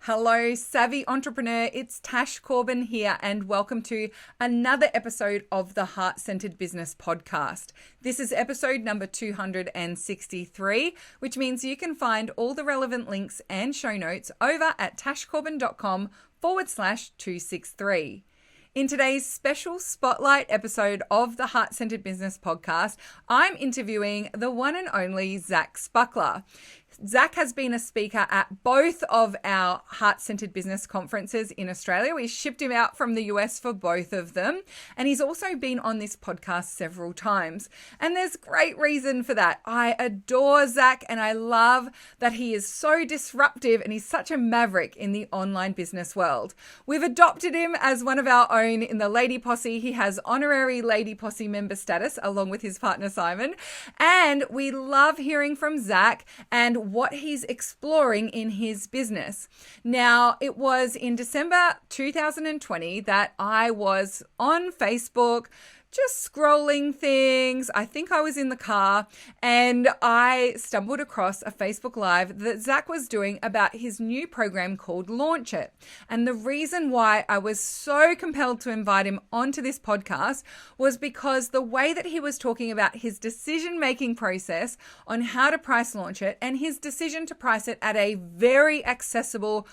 Hello, savvy entrepreneur. It's Tash Corbin here, and welcome to another episode of the Heart Centered Business Podcast. This is episode number 263, which means you can find all the relevant links and show notes over at tashcorbin.com/263. In today's special spotlight episode of the Heart Centered Business Podcast, I'm interviewing the one and only Zach Spuckler. Zach has been a speaker at both of our Heart Centered Business conferences in Australia. We shipped him out from the US for both of them. And he's also been on this podcast several times. And there's great reason for that. I adore Zach and I love that he is so disruptive and he's such a maverick in the online business world. We've adopted him as one of our own in the Lady Posse. He has honorary Lady Posse member status along with his partner Simon. And we love hearing from Zach and what he's exploring in his business. Now, it was in December 2020 that I was on Facebook just scrolling things. I think I was in the car and I stumbled across a Facebook Live that Zach was doing about his new program called Launch It. And the reason why I was so compelled to invite him onto this podcast was because the way that he was talking about his decision-making process on how to price Launch It and his decision to price it at a very accessible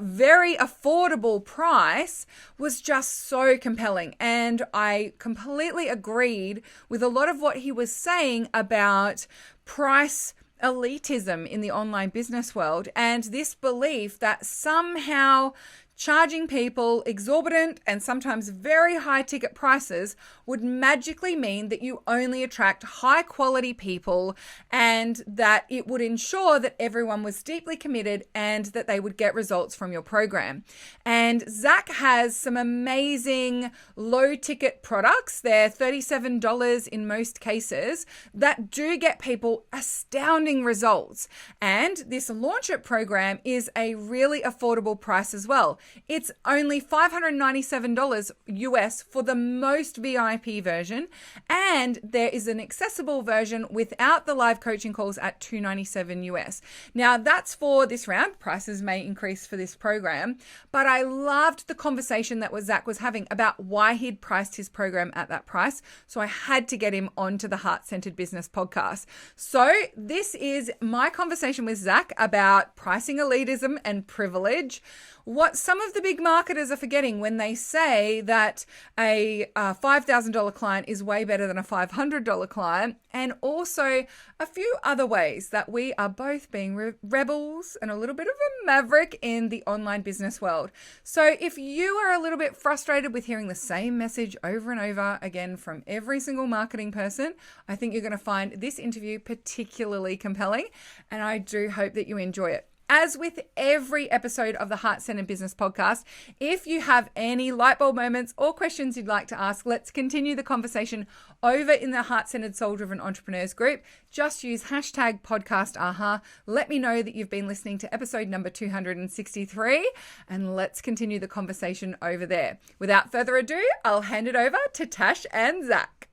very affordable price was just so compelling. And I completely agreed with a lot of what he was saying about price elitism in the online business world and this belief that somehow charging people exorbitant and sometimes very high ticket prices would magically mean that you only attract high quality people and that it would ensure that everyone was deeply committed and that they would get results from your program. And Zach has some amazing low ticket products. They're $37 in most cases that do get people astounding results. And this Launch It program is a really affordable price as well. It's only $597 US for the most VIP version, and there is an accessible version without the live coaching calls at $297 US. Now, that's for this round. Prices may increase for this program, but I loved the conversation that Zach was having about why he'd priced his program at that price, so I had to get him onto the Heart Centered Business Podcast. So this is my conversation with Zach about pricing elitism and privilege, what some of the big marketers are forgetting when they say that a $5,000 client is way better than a $500 client, and also a few other ways that we are both being rebels and a little bit of a maverick in the online business world. So if you are a little bit frustrated with hearing the same message over and over again from every single marketing person, I think you're going to find this interview particularly compelling, and I do hope that you enjoy it. As with every episode of the Heart Centered Business Podcast, if you have any light bulb moments or questions you'd like to ask, let's continue the conversation over in the Heart Centered Soul Driven Entrepreneurs group. Just use hashtag #PodcastAha. Let me know that you've been listening to episode number 263, and let's continue the conversation over there. Without further ado, I'll hand it over to Tash and Zach.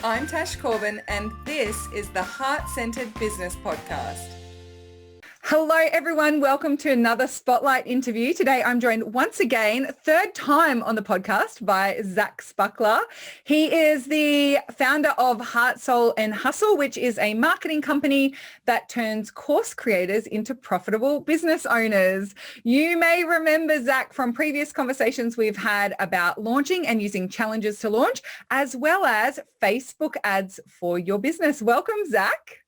I'm Tash Corbin, and this is the Heart Centered Business Podcast. Hello, everyone. Welcome to another Spotlight interview. Today, I'm joined once again, third time on the podcast, by Zach Spuckler. He is the founder of Heart, Soul and Hustle, which is a marketing company that turns course creators into profitable business owners. You may remember Zach from previous conversations we've had about launching and using challenges to launch, as well as Facebook ads for your business. Welcome, Zach.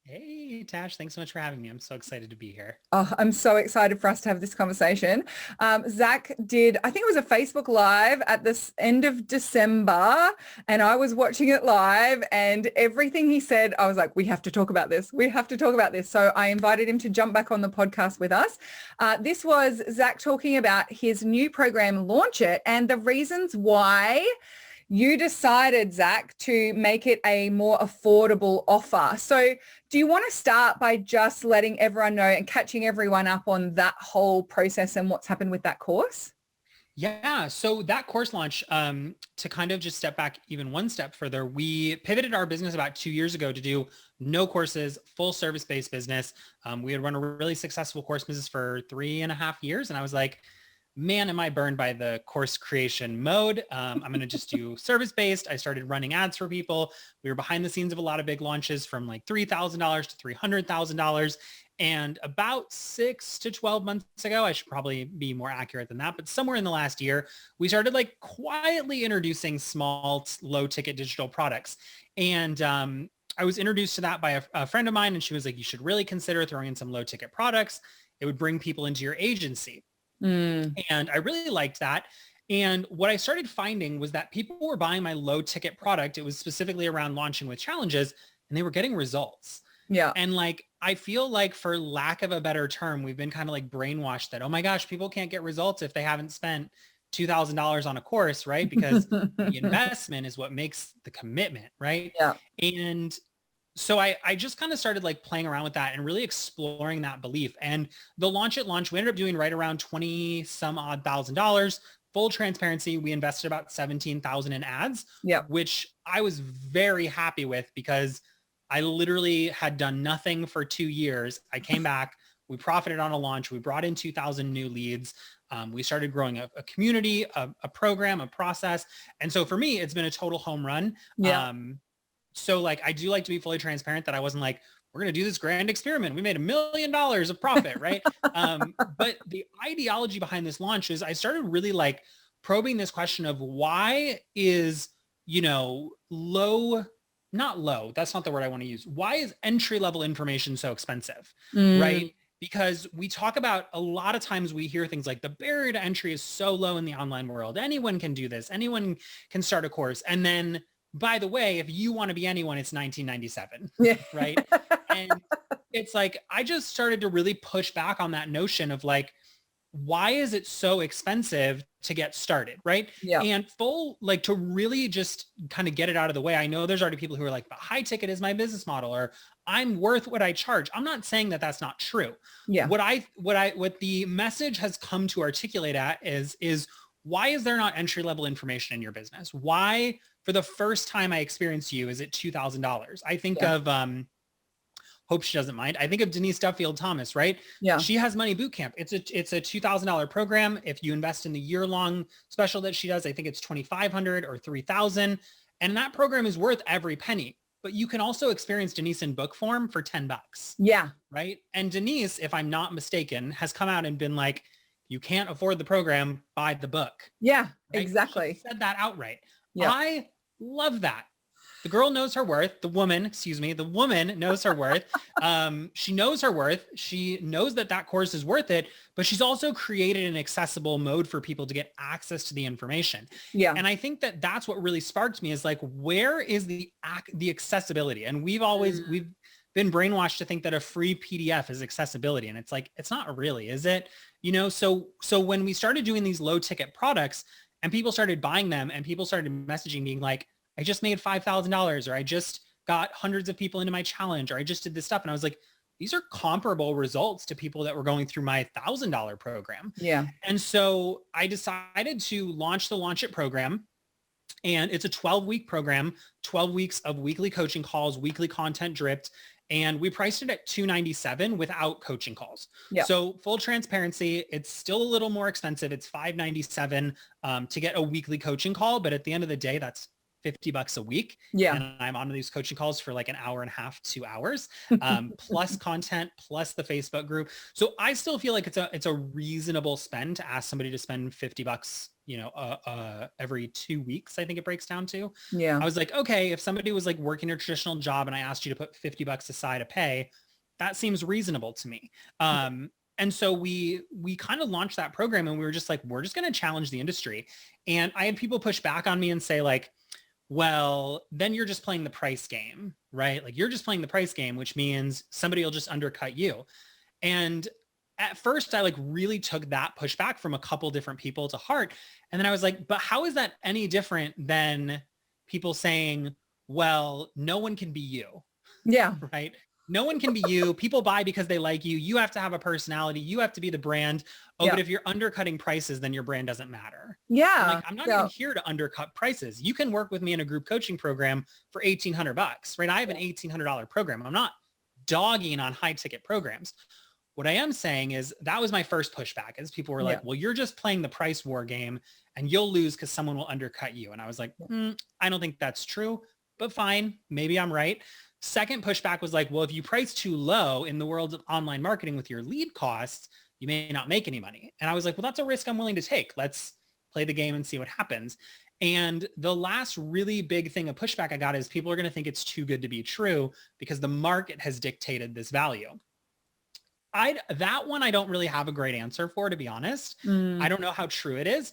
Hey, Tash, thanks so much for having me. I'm so excited to be here. Oh, I'm so excited for us to have this conversation. Zach did, I think it was a Facebook Live at the end of December, and I was watching it live, and everything he said, I was like, we have to talk about this. We have to talk about this. So I invited him to jump back on the podcast with us. This was Zach talking about his new program, Launch It, and the reasons why you decided, Zach, to make it a more affordable offer. So do you want to start by just letting everyone know and catching everyone up on that whole process and what's happened with that course? Yeah. So that course launch, to kind of just step back even one step further, we pivoted our business about 2 years ago to do no courses, full service-based business. We had run a really successful course business for 3.5 years. And I was like, man, am I burned by the course creation mode. I'm going to just do service-based. I started running ads for people. We were behind the scenes of a lot of big launches from like $3,000 to $300,000. And about 6 to 12 months ago, I should probably be more accurate than that, but somewhere in the last year, we started like quietly introducing small, low ticket digital products. And I was introduced to that by a friend of mine, and she was like, you should really consider throwing in some low ticket products. It would bring people into your agency. Mm, And I really liked that. And what I started finding was that people were buying my low ticket product. It was specifically around launching with challenges, and they were getting results. yeah. And like, I feel like, for lack of a better term, we've been kind of like brainwashed that, oh my gosh, people can't get results if they haven't spent $2,000 on a course, right? Because the investment is what makes the commitment, right? Yeah. And so I just kind of started like playing around with that and really exploring that belief. And the launch at launch, we ended up doing right around 20 some odd $1,000. Full transparency, we invested about 17,000 in ads, Yeah. which I was very happy with because I literally had done nothing for 2 years. I came back, we profited on a launch. We brought in 2,000 new leads. We started growing a community, a program, a process. And so for me, it's been a total home run. Yeah. So like, I do like to be fully transparent that I wasn't like, we're going to do this grand experiment. We made $1 million of profit, right? But the ideology behind this launch is I started really like probing this question of why is, not low, that's not the word I want to use. Why is entry level information so expensive, Mm, right? Because we talk about, a lot of times we hear things like the barrier to entry is so low in the online world. Anyone can do this. Anyone can start a course. And then, by the way, if you want to be anyone, it's 1997, yeah. right? And it's like, I just started to really push back on that notion of like, why is it so expensive to get started, right? Yeah. And to really just kind of get it out of the way. I know there's already people who are like, but high ticket is my business model, or I'm worth what I charge. I'm not saying that that's not true. Yeah. What the message has come to articulate at is why is there not entry level information in your business? Why, for the first time I experienced you, is it $2,000? I think Yeah. of, hope she doesn't mind, I think of Denise Duffield Thomas, right? Yeah. She has Money Bootcamp. It's a $2,000 program. If you invest in the year-long special that she does, I think it's 2,500 or 3,000. And that program is worth every penny. But you can also experience Denise in book form for $10, Yeah. right? And Denise, if I'm not mistaken, has come out and been like, you can't afford the program, buy the book. Yeah. Right? Exactly. She said that outright. Yeah. I love that. The girl knows her worth. The woman knows her worth. She knows her worth. She knows that course is worth it, but she's also created an accessible mode for people to get access to the information. Yeah. And I think that that's what really sparked me, is like, where is the accessibility? And we've been brainwashed to think that a free PDF is accessibility. And it's like, it's not really, is it? So when we started doing these low ticket products and people started buying them and people started messaging being like, I just made $5,000, or I just got hundreds of people into my challenge, or I just did this stuff. And I was like, these are comparable results to people that were going through my $1,000 program. Yeah. And so I decided to launch the Launch It program. And it's a 12-week program, 12 weeks of weekly coaching calls, weekly content dripped. And we priced it at $297 without coaching calls. Yeah. So full transparency, it's still a little more expensive. It's $597 to get a weekly coaching call. But at the end of the day, that's $50 a week. Yeah. And I'm on these coaching calls for like an hour and a half, 2 hours, plus content, plus the Facebook group. So I still feel like it's a reasonable spend to ask somebody to spend $50, every 2 weeks, I think it breaks down to. Yeah. I was like, okay, if somebody was like working a traditional job and I asked you to put $50 aside to pay, that seems reasonable to me. And so we kind of launched that program, and we were just like, we're just going to challenge the industry. And I had people push back on me and say like, well, then you're just playing the price game, right? Like, you're just playing the price game, which means somebody will just undercut you. And at first I like really took that pushback from a couple different people to heart. And then I was like, but how is that any different than people saying, well, no one can be you, Yeah. right? No one can be you. People buy because they like you. You have to have a personality. You have to be the brand. Oh, Yeah. but if you're undercutting prices, then your brand doesn't matter. I'm Yeah. like, I'm not Yeah. even here to undercut prices. You can work with me in a group coaching program for $1,800, right? I have an $1,800 program. I'm not dogging on high ticket programs. What I am saying is that was my first pushback is people were Yeah. like, well, you're just playing the price war game and you'll lose because someone will undercut you. And I was like, I don't think that's true, but fine. Maybe I'm right. Second pushback was like, well, if you price too low in the world of online marketing with your lead costs, you may not make any money. And I was like, well, that's a risk I'm willing to take. Let's play the game and see what happens. And the last really big thing of pushback I got is people are going to think it's too good to be true because the market has dictated this value. That one I don't really have a great answer for, to be honest. I don't know how true it is.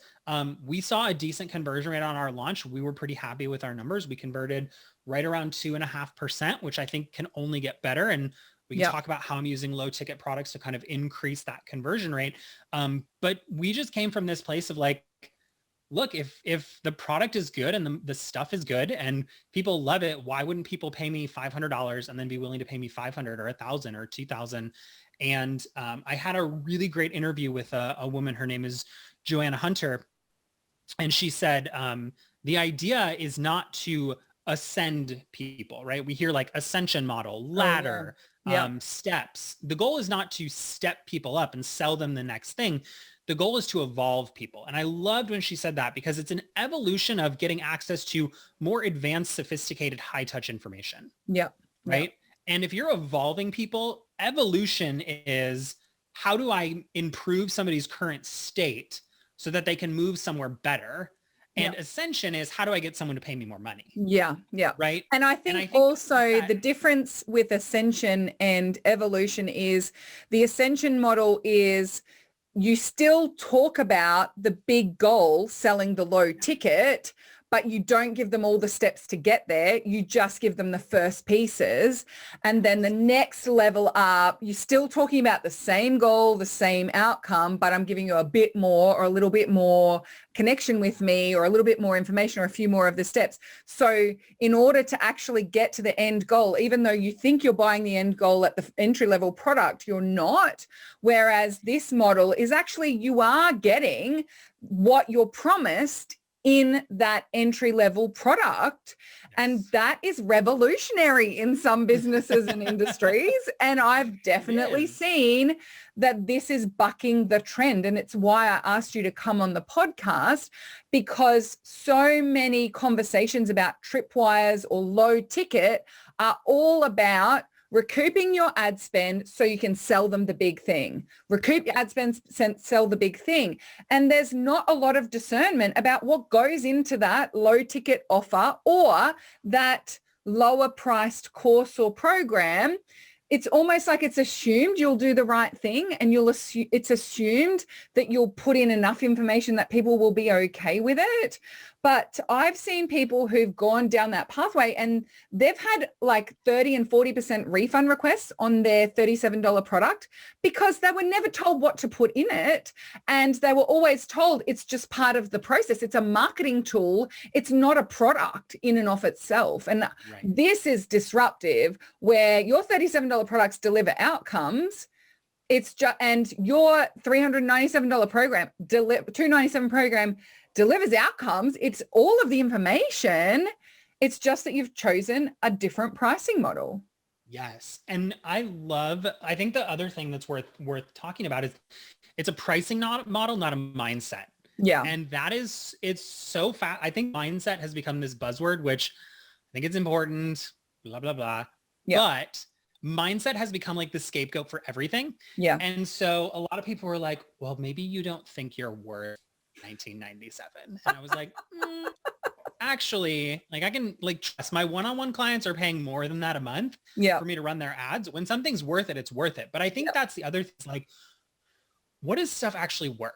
We saw a decent conversion rate on our launch. We were pretty happy with our numbers. We converted right around 2.5%, which I think can only get better. And we can talk about how I'm using low ticket products to kind of increase that conversion rate. But we just came from this place of like, look, if the product is good and the stuff is good and people love it, why wouldn't people pay me $500 and then be willing to pay me 500 or 1,000 or 2,000? And I had a really great interview with a woman. Her name is Joanna Hunter. And she said, the idea is not to ascend people, right? We hear like ascension model, ladder, steps. The goal is not to step people up and sell them the next thing. The goal is to evolve people. And I loved when she said that because it's an evolution of getting access to more advanced, sophisticated, high-touch information. Yeah. Right. And if you're evolving people, evolution is how do I improve somebody's current state so that they can move somewhere better? And ascension is how do I get someone to pay me more money? Yeah. Yeah. Right. And I think also the difference with ascension and evolution is the ascension model is you still talk about the big goal, selling the low ticket, but you don't give them all the steps to get there. You just give them the first pieces. And then the next level up, you're still talking about the same goal, the same outcome, but I'm giving you a bit more or a little bit more connection with me or a little bit more information or a few more of the steps. So in order to actually get to the end goal, even though you think you're buying the end goal at the entry level product, you're not. Whereas this model is actually you are getting what you're promised in that entry level product. And that is revolutionary in some businesses and industries. And I've definitely seen that this is bucking the trend. And it's why I asked you to come on the podcast, because so many conversations about tripwires or low ticket are all about recouping your ad spend so you can sell them the big thing. Recoup your ad spend, sell the big thing. And there's not a lot of discernment about what goes into that low ticket offer or that lower priced course or program. It's almost like it's assumed you'll do the right thing and it's assumed that you'll put in enough information that people will be okay with it. But I've seen people who've gone down that pathway and they've had like 30 and 40% refund requests on their $37 product because they were never told what to put in it. And they were always told it's just part of the process. It's a marketing tool. It's not a product in and of itself. And this is disruptive where your $37 products deliver outcomes. It's just, and your $397 program, $297 program delivers outcomes. It's all of the information. It's just that you've chosen a different pricing model. Yes. And I think the other thing that's worth talking about is it's a pricing model, not a mindset. Yeah. And it's so fast. I think mindset has become this buzzword, which I think it's important, blah, blah, blah. Yeah. But mindset has become like the scapegoat for everything. Yeah. And so a lot of people were like, well, maybe you don't think you're worth 1997. And I was like, actually, like I can like trust my one-on-one clients are paying more than that a month for me to run their ads. When something's worth it, it's worth it. But I think that's the other thing, like, what is stuff actually worth?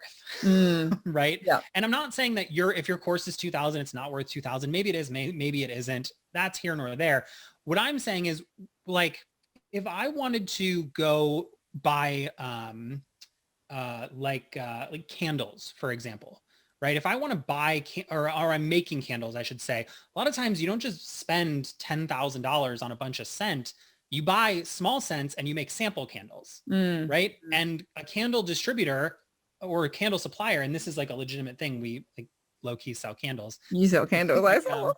Right. Yeah. And I'm not saying that if your course is 2,000, it's not worth 2,000. Maybe it is, maybe it isn't. That's here nor there. What I'm saying is like, if I wanted to go buy, like candles, for example, right? If I want to buy or I'm making candles, I should say, a lot of times you don't just spend $10,000 on a bunch of scent. you buy small scents and you make sample candles, right? And a candle distributor or a candle supplier, and this is like a legitimate thing. We like low key sell candles. You sell candles. I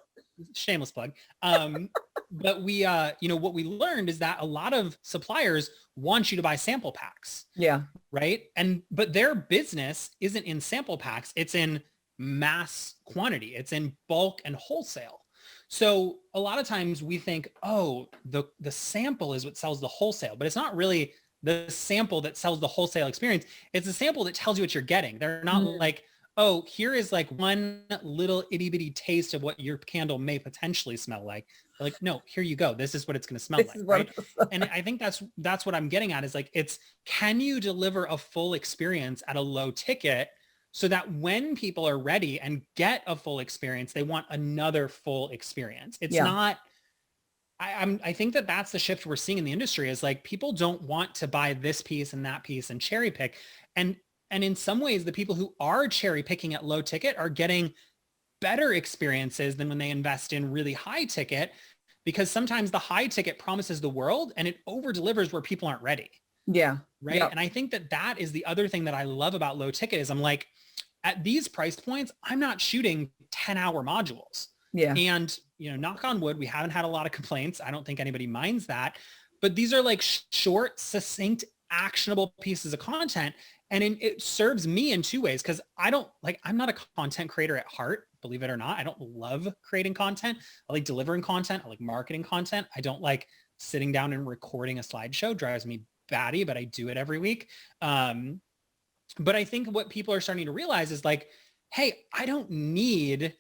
Shameless plug. But we, what we learned is that a lot of suppliers want you to buy sample packs. Yeah. Right. But their business isn't in sample packs. It's in mass quantity. It's in bulk and wholesale. So a lot of times we think, oh, the sample is what sells the wholesale, but it's not really the sample that sells the wholesale experience. It's a sample that tells you what you're getting. They're not like, oh, here is like one little itty bitty taste of what your candle may potentially smell like. They're like, no, here you go. This is what it's going to smell like. Right? And I think that's what I'm getting at is like, can you deliver a full experience at a low ticket so that when people are ready and get a full experience, they want another full experience. It's not, I think that's the shift we're seeing in the industry is like, people don't want to buy this piece and that piece and cherry pick. And in some ways, the people who are cherry picking at low ticket are getting better experiences than when they invest in really high ticket, because sometimes the high ticket promises the world and it over delivers where people aren't ready. Yeah. Right. Yep. And I think that is the other thing that I love about low ticket is I'm like, at these price points, I'm not shooting 10-hour modules. Yeah. And, knock on wood, we haven't had a lot of complaints. I don't think anybody minds that, but these are like short, succinct, actionable pieces of content. And it serves me in two ways. Cause I'm not a content creator at heart, believe it or not. I don't love creating content. I like delivering content. I like marketing content. I don't like sitting down and recording a slideshow. Drives me batty, but I do it every week. But I think what people are starting to realize is like, hey, I don't need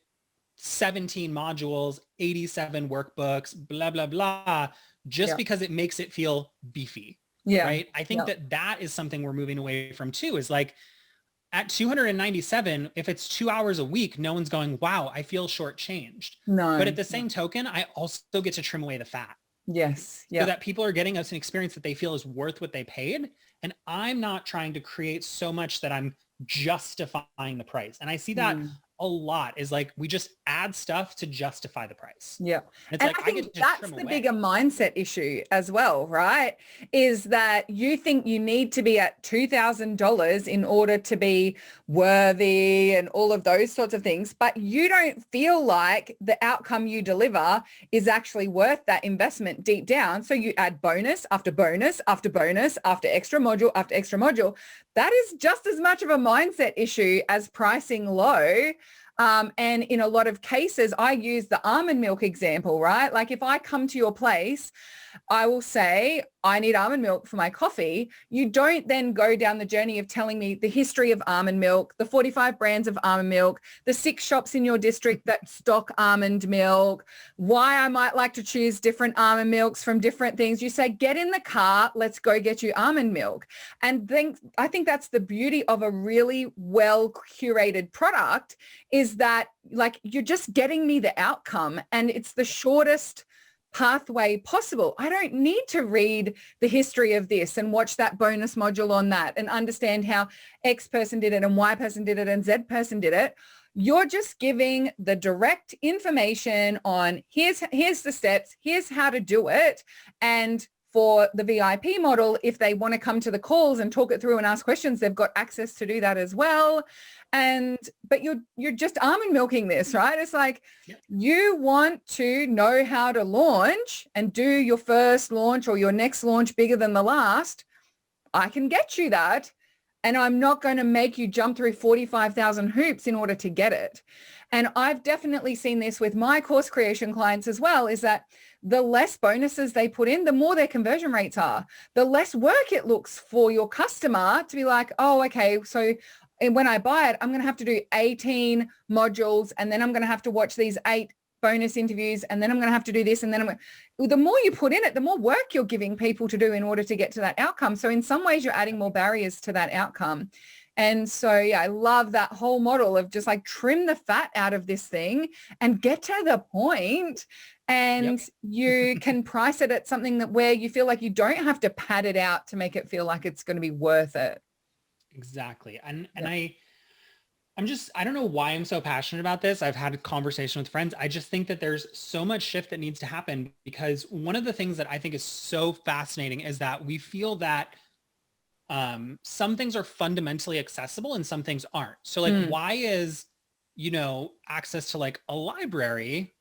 17 modules, 87 workbooks, blah, blah, blah, just because it makes it feel beefy. Yeah. Right. I think that is something we're moving away from too, is like at 297, if it's 2 hours a week, no one's going, wow, I feel shortchanged. No. But at the same token, I also get to trim away the fat. Yes. Yeah. So that people are getting us an experience that they feel is worth what they paid. And I'm not trying to create so much that I'm justifying the price. And I see that a lot is like, we just add stuff to justify the price. Yeah. And I think that's the bigger mindset issue as well, right? Is that you think you need to be at $2,000 in order to be worthy and all of those sorts of things, but you don't feel like the outcome you deliver is actually worth that investment deep down. So you add bonus after bonus after bonus after extra module after extra module. That is just as much of a mindset issue as pricing low. And in a lot of cases, I use the almond milk example, right? Like if I come to your place, I will say, I need almond milk for my coffee. You don't then go down the journey of telling me the history of almond milk, the 45 brands of almond milk, the 6 shops in your district that stock almond milk, why I might like to choose different almond milks from different things. You say, get in the car, let's go get you almond milk. And then I think that's the beauty of a really well curated product is that like you're just getting me the outcome and it's the shortest pathway possible. I don't need to read the history of this and watch that bonus module on that and understand how X person did it and Y person did it and Z person did it. You're just giving the direct information on here's the steps, here's how to do it. And for the VIP model, if they want to come to the calls and talk it through and ask questions, they've got access to do that as well. But you're just almond milking this, right? It's like you want to know how to launch and do your first launch or your next launch bigger than the last. I can get you that. And I'm not going to make you jump through 45,000 hoops in order to get it. And I've definitely seen this with my course creation clients as well, is that the less bonuses they put in, the more their conversion rates are. The less work it looks for your customer to be like, oh, okay, so when I buy it, I'm going to have to do 18 modules and then I'm going to have to watch these 8 bonus interviews and then I'm going to have to do this. And then the more you put in it, the more work you're giving people to do in order to get to that outcome. So in some ways you're adding more barriers to that outcome. And so, yeah, I love that whole model of just like trim the fat out of this thing and get to the point. And you can price it at something that where you feel like you don't have to pad it out to make it feel like it's going to be worth it. Exactly. And I don't know why I'm so passionate about this. I've had a conversation with friends. I just think that there's so much shift that needs to happen, because one of the things that I think is so fascinating is that we feel that some things are fundamentally accessible and some things aren't. So like, why is, access to like a library,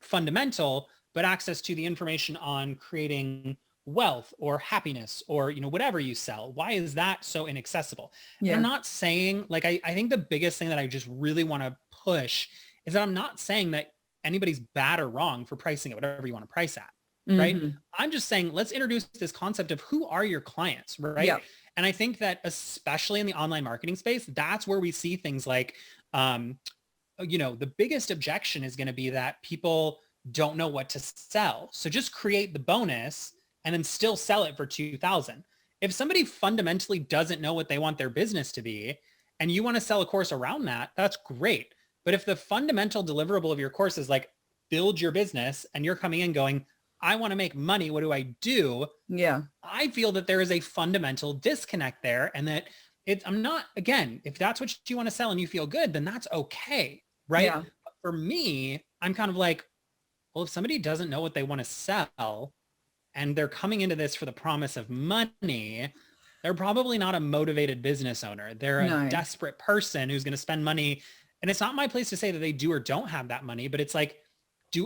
fundamental, but access to the information on creating wealth or happiness or, whatever you sell, why is that so inaccessible? And I'm not saying like, I think the biggest thing that I just really want to push is that I'm not saying that anybody's bad or wrong for pricing it, whatever you want to price at. Right. I'm just saying, let's introduce this concept of who are your clients, right? Yeah. And I think that especially in the online marketing space, that's where we see things like, the biggest objection is going to be that people don't know what to sell. So just create the bonus and then still sell it for 2,000. If somebody fundamentally doesn't know what they want their business to be, and you want to sell a course around that, that's great. But if the fundamental deliverable of your course is like build your business, and you're coming in going, I want to make money, what do I do? Yeah. I feel that there is a fundamental disconnect there, and that I'm not, again, if that's what you want to sell and you feel good, then that's okay. Right. Yeah. But for me, I'm kind of like, well, if somebody doesn't know what they want to sell and they're coming into this for the promise of money, they're probably not a motivated business owner. They're a desperate person who's going to spend money. And it's not my place to say that they do or don't have that money, but it's like,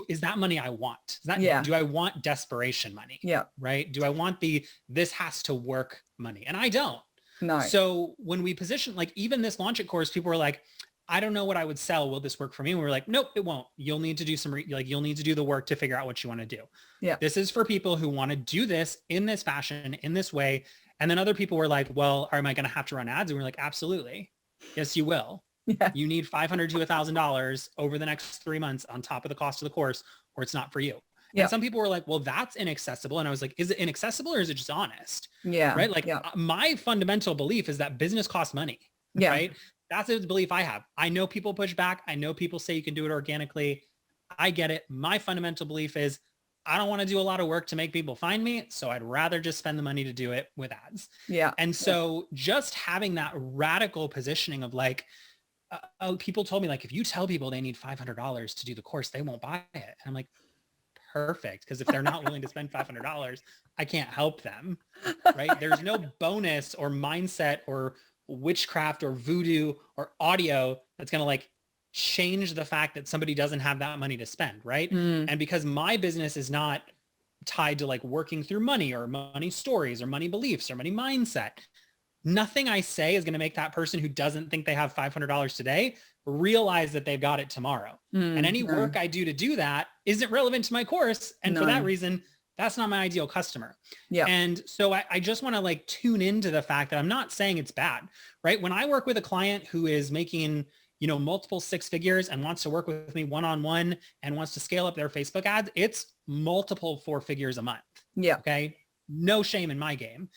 is that money I want? Do I want desperation money? Yeah. Right. Do I want this has to work money? And I don't. No. So when we position, like even this Launch It course, people were like, I don't know what I would sell. Will this work for me? And we were like, nope, it won't. You'll need to do you'll need to do the work to figure out what you want to do. Yeah. This is for people who want to do this in this fashion, in this way. And then other people were like, well, am I going to have to run ads? And we're like, absolutely. Yes, you will. Yeah. You need $500 to $1,000 over the next 3 months on top of the cost of the course, or it's not for you. Yeah. And some people were like, well, that's inaccessible. And I was like, is it inaccessible or is it just honest? Yeah. Right. Like my fundamental belief is that business costs money. Yeah. Right. That's a belief I have. I know people push back. I know people say you can do it organically. I get it. My fundamental belief is I don't want to do a lot of work to make people find me. So I'd rather just spend the money to do it with ads. Yeah. And so just having that radical positioning of like, people told me like, if you tell people they need $500 to do the course, they won't buy it. And I'm like, perfect. Because if they're not willing to spend $500, I can't help them. Right. There's no bonus or mindset or witchcraft or voodoo or audio that's going to like change the fact that somebody doesn't have that money to spend. Right. And because my business is not tied to like working through money or money stories or money beliefs or money mindset, nothing I say is going to make that person who doesn't think they have $500 today realize that they've got it tomorrow. And any work I do to do that isn't relevant to my course. And for that reason, that's not my ideal customer. Yeah. And so I just want to like tune into the fact that I'm not saying it's bad, right? When I work with a client who is making, multiple 6 figures and wants to work with me one-on-one and wants to scale up their Facebook ads, it's multiple 4 figures a month. Yeah. Okay. No shame in my game.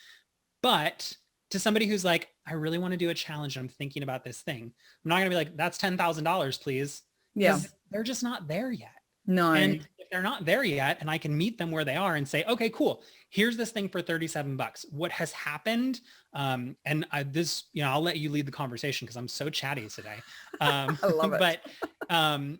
But to somebody who's like, I really want to do a challenge. I'm thinking about this thing. I'm not going to be like, that's $10,000, please. Yeah. They're just not there yet. No. And if they're not there yet, and I can meet them where they are and say, okay, cool. Here's this thing for $37. What has happened? I'll let you lead the conversation because I'm so chatty today. I love it. But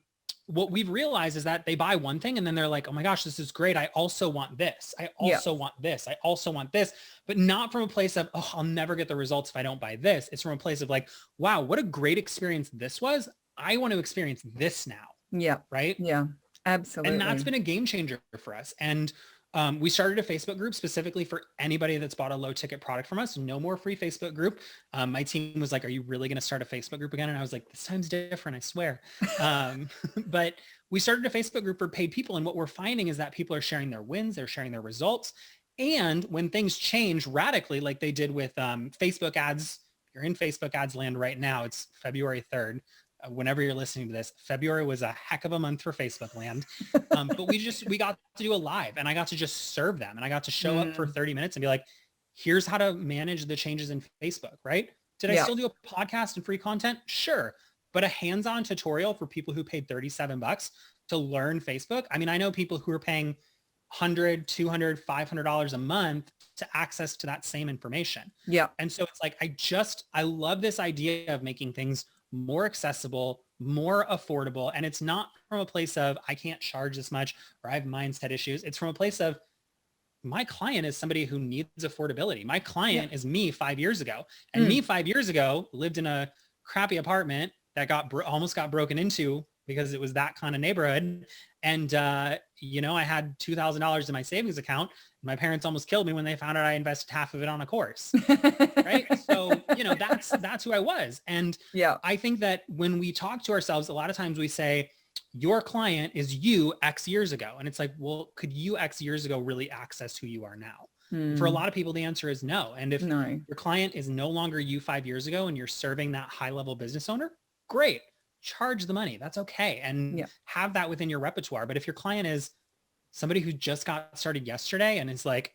what we've realized is that they buy one thing and then they're like, oh my gosh, this is great. I also want this. I also want this. I also want this, but not from a place of, oh, I'll never get the results if I don't buy this. It's from a place of like, wow, what a great experience this was. I want to experience this now. Yeah. Right. Yeah. Absolutely. And that's been a game changer for us. And we started a Facebook group specifically for anybody that's bought a low ticket product from us. No more free Facebook group. My team was like, are you really going to start a Facebook group again? And I was like, this time's different, I swear. But we started a Facebook group for paid people. And what we're finding is that people are sharing their wins. They're sharing their results. And when things change radically, like they did with Facebook ads, you're in Facebook ads land right now. It's February 3rd. Whenever you're listening to this, February was a heck of a month for Facebook land. But we got to do a live and I got to just serve them and I got to show up for 30 minutes and be like, here's how to manage the changes in Facebook, right? Did I still do a podcast and free content? Sure. But a hands-on tutorial for people who paid $37 to learn Facebook. I mean, I know people who are paying $100, $200, $500 a month to access to that same information. Yeah. And so it's like, I love this idea of making things more accessible, more affordable. And it's not from a place of, I can't charge this much or I have mindset issues. It's from a place of, my client is somebody who needs affordability. My client is me 5 years ago, and me 5 years ago lived in a crappy apartment that almost got broken into because it was that kind of neighborhood. And, you know, I had $2,000 in my savings account. My parents almost killed me when they found out I invested half of it on a course. Right. So, you know, that's who I was. And I think that when we talk to ourselves, a lot of times we say, your client is you X years ago. And it's like, well, could you X years ago really access who you are now? For a lot of people, the answer is no. And if your client is no longer you 5 years ago and you're serving that high level business owner, great. Charge the money. That's okay. And have that within your repertoire. But if your client is somebody who just got started yesterday and is like,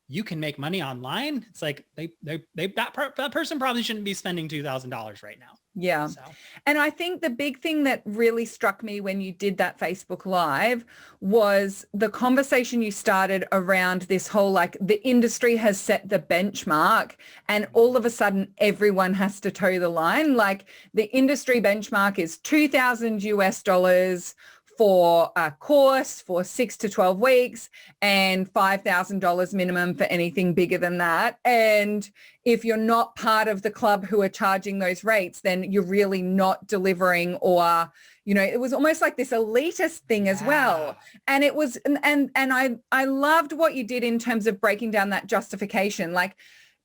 you can make money online. It's like that person probably shouldn't be spending $2,000 right now. Yeah. So. And I think the big thing that really struck me when you did that Facebook Live was the conversation you started around this whole, like, the industry has set the benchmark and all of a sudden everyone has to toe the line. Like, the industry benchmark is $2,000 for a course for 6 to 12 weeks and $5,000 minimum for anything bigger than that. And if you're not part of the club who are charging those rates, then you're really not delivering, or, you know, it was almost like this elitist thing as well. And it was, and I loved what you did in terms of breaking down that justification. Like,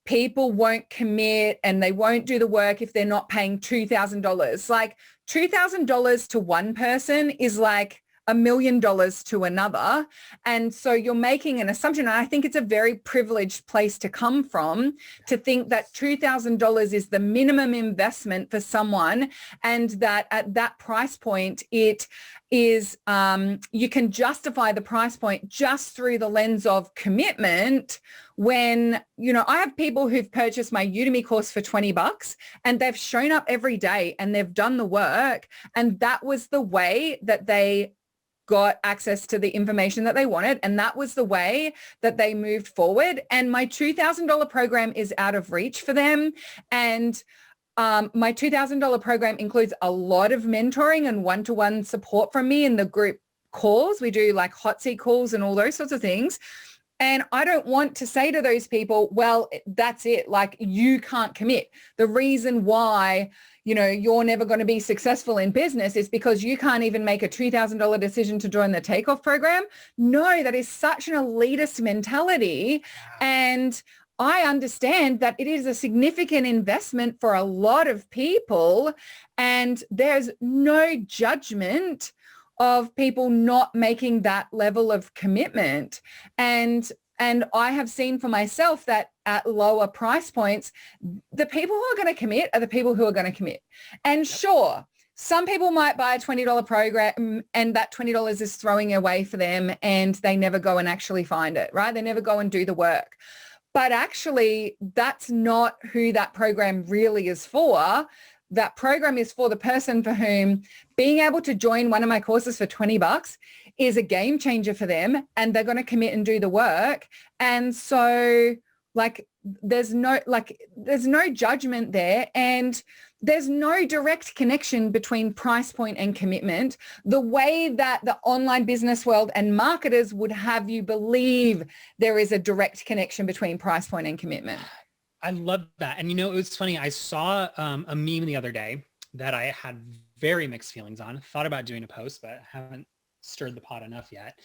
people won't commit and they won't do the work if they're not paying $2,000. Like, $2,000 to one person is like $1 million to another. And so you're making an assumption. And I think it's a very privileged place to come from, to think that $2,000 is the minimum investment for someone, and that at that price point, it is, you can justify the price point just through the lens of commitment. When, you know, I have people who've purchased my Udemy course for $20 and they've shown up every day and they've done the work. And that was the way that they got access to the information that they wanted. And that was the way that they moved forward. And my $2,000 program is out of reach for them. And my $2,000 program includes a lot of mentoring and one-to-one support from me in the group calls. We do like hot seat calls and all those sorts of things. And I don't want to say to those people, well, that's it. Like, you can't commit. The reason why, you know, you're never going to be successful in business is because you can't even make a $2,000 decision to join the Takeoff program. No, that is such an elitist mentality. And I understand that it is a significant investment for a lot of people, and there's no judgment of people not making that level of commitment. And I have seen for myself that at lower price points, the people who are going to commit are the people who are going to commit. And sure, some people might buy a $20 program and that $20 is throwing away for them and they never go and actually find it, right? They never go and do the work. But actually, that's not who that program really is for. That program is for the person for whom being able to join one of my courses for $20 is a game changer for them, and they're going to commit and do the work. And so, like, there's no judgment there, and there's no direct connection between price point and commitment, the way that the online business world and marketers would have you believe there is a direct connection between price point and commitment. I love that. And, you know, it was funny. I saw a meme the other day that I had very mixed feelings on. Thought about doing a post, but haven't stirred the pot enough yet.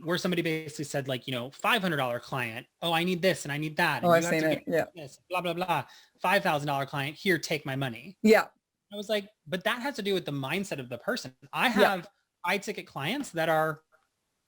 Where somebody basically said, like, you know, $500 client. Oh, I need this and I need that. And I've seen it. Yeah. This, blah, blah, blah. $5,000 client. Here, take my money. Yeah. I was like, but that has to do with the mindset of the person. I have high ticket clients that are